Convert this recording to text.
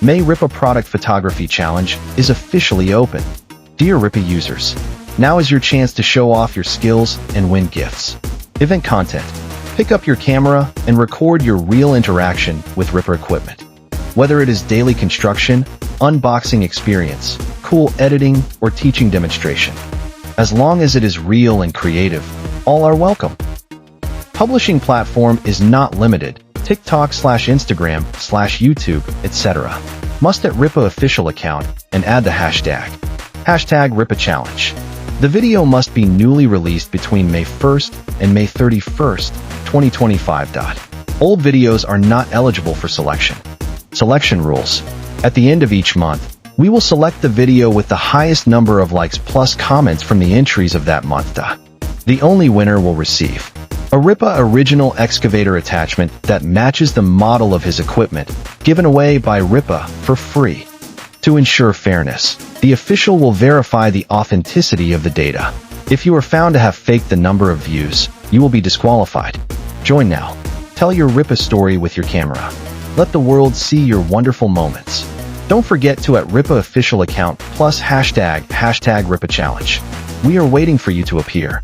May Rippa Product Photography Challenge is officially open. Dear Rippa users, now is your chance to show off your skills and win gifts. Event content. Pick up your camera and record your real interaction with Rippa equipment. Whether it is daily construction, unboxing experience, cool editing, or teaching demonstration. As long as it is real and creative, all are welcome. Publishing platform is not limited. TikTok/Instagram/YouTube, etc. Must at Rippa official account and add the hashtag Rippa Challenge. The video must be newly released between May 1st and May 31st, 2025. Old videos are not eligible for selection. Selection rules. At the end of each month, we will select the video with the highest number of likes plus comments from the entries of that month. The only winner will receive a Rippa original excavator attachment that matches the model of his equipment, given away by Rippa for free. To ensure fairness, the official will verify the authenticity of the data. If you are found to have faked the number of views, you will be disqualified. Join now. Tell your Rippa story with your camera. Let the world see your wonderful moments. Don't forget to at Rippa official account plus hashtag Rippa Challenge. We are waiting for you to appear.